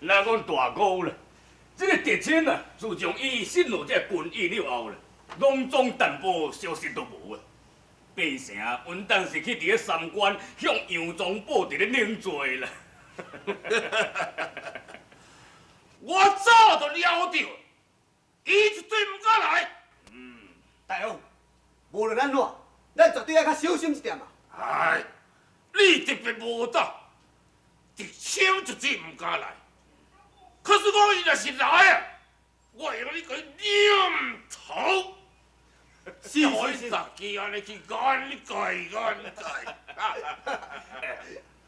那讲大哥啦，这个狄青啊，自从伊进入这军役了后啦，拢总淡薄消息都无啊。百姓稳当是去伫咧三关向杨宗保伫咧领罪啦。我早就了着，伊绝对唔敢来。大王，无论咱怎，咱绝对要较小心一点啊！哎，你特别无当，狄青绝对唔敢来。可是我伊若是来啊，我会让你给念头。是我十几安尼去眼界。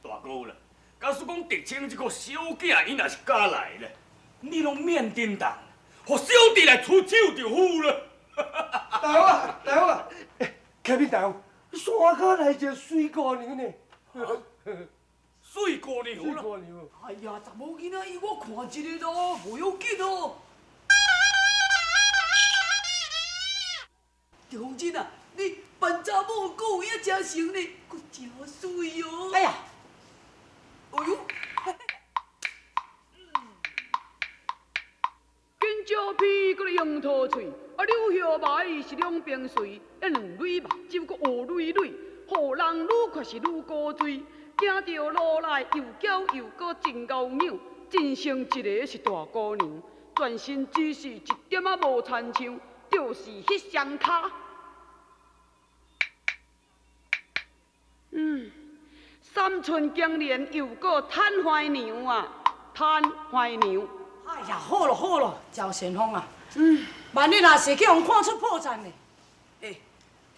大哥啦，假使讲狄青这个小囝，伊若是敢来咧，你拢免叮当，互小弟来出手就好了。大王啊，启禀大王，山脚来一个水姑娘呢。水姑娘水啦，姑娘。哎呀，查某囡仔伊我看一个咯，无要紧哦。赵凤珍啊，你扮查某够有影真成呢，佫真水哦。哎呀，哎呦！金蕉皮搁用桃脆，啊柳叶麦是两边水，两蕊目睭搁乌蕊蕊，互人愈看是愈高醉。行着路来又骄又搁真高扭，真成一个是大姑娘，全身只是一点仔无亲像，就是迄双脚。三寸金莲又搁摊怀娘啊，摊怀娘。哎呀，好了好了，赵先锋啊，万一若是去互看出破绽呢？哎，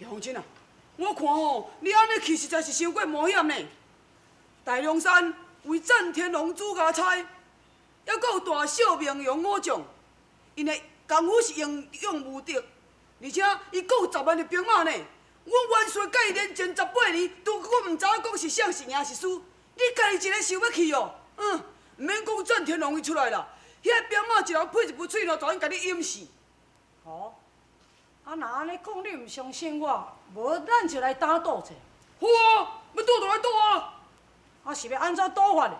赵凤珍啊，我看吼，你安尼去实在是伤过冒险呢。大凉山为战天龙主家差，还阁有大小名扬武将，因的功夫是英勇无敌，而且伊阁有10万的兵马呢。我元帅甲伊连战18年，拄我唔知影讲是胜是赢是输，你家己一个想要去哦？唔免讲战天龙伊出来啦，遐兵马一人配一副喙咯，就因甲你淹死。哦，啊，若安尼讲，你唔相信我，无咱就来打赌者。好啊，要倒就来倒啊！啊，是要安怎赌法呢？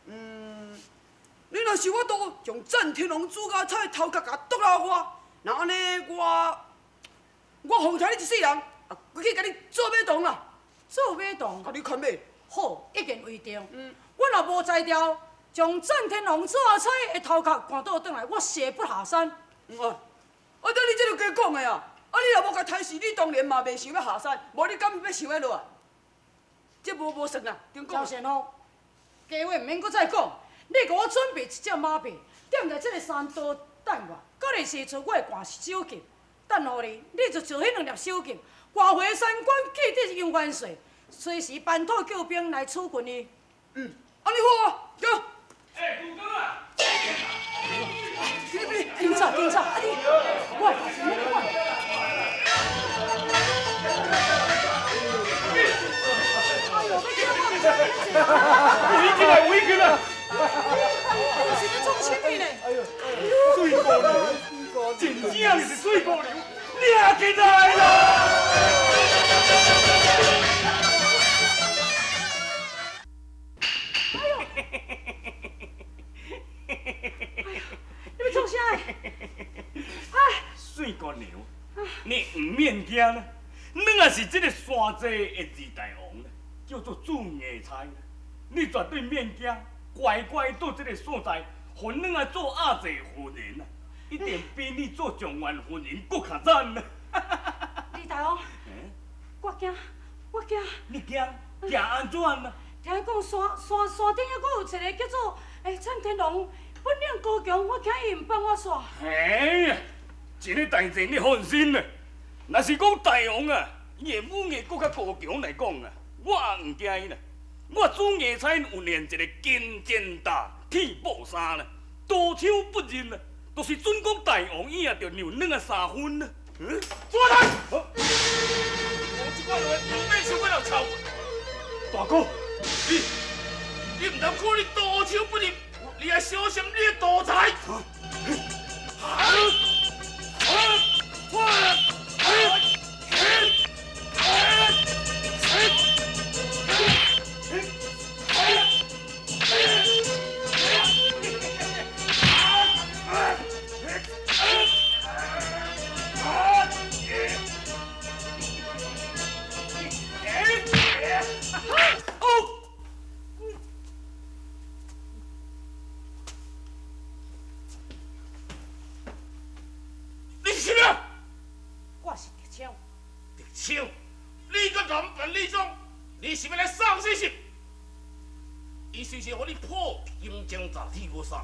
你若是我倒，将战天龙主家菜头壳甲剁落我，那安尼我奉听你一世人，啊，规去甲你做马童啦，做马童，甲你看马。好，已经为定。我若无才调，将战天龙做菜的头壳赶倒转来，我誓不下山。等你这就加讲的啊！啊，你若无甲杀死，你当然嘛袂想要下山，无你敢要想要落来？这无算啦，顶讲。赵先锋，家话唔免搁再讲，你给我准备一只马匹，踮在这个山道等我，搁来写出我的挂手镜。等候你，你就做迄2粒手镜，挂回山关记得杨元帅，随时班土救兵来处决你。安尼好啊，走。杜哥啊！警察，啊你，喂，哎呦，要围起来！是咧做什么呢？水姑娘，真正是水姑娘，抓起来啦！你要做啥？水姑娘，你唔免惊啦，你若是这个山寨的二大王叫做朱野菜，你绝对免惊，乖乖到这个所在，互恁来做阿姐夫人啊，一定比你做状元夫人搁较赞啊！李大王，我惊。你惊安怎啊？听讲山顶还阁有一个叫做战天龙，本领高强，我惊伊唔帮我煞。哎呀，这个代志你放心啦。若是讲大王啊，伊的武艺搁较高强来讲啊，我也唔惊伊啦。我朱野菜有练一个金剑大铁布衫啦，刀枪不入啦，就是准讲大王伊也着让恁3分啦。抓他！我这款人有咩想要来抄我？大哥，你唔通看你刀枪不入，你要小心你的刀材。笑，你个男扮女装，你是要来送死是？伊虽是互你破金江炸铁锅衫，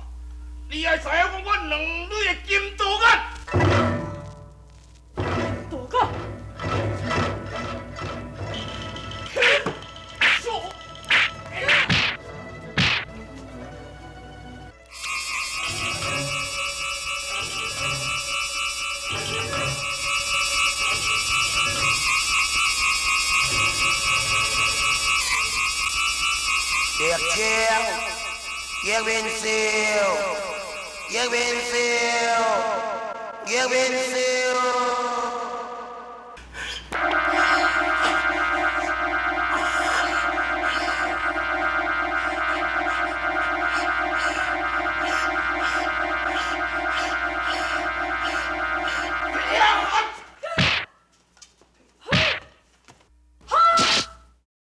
你爱知影讲我两女的金刀眼。大哥，说。Giết chiêu, giết bên siêu, giết bên siêu, giết bên siêu.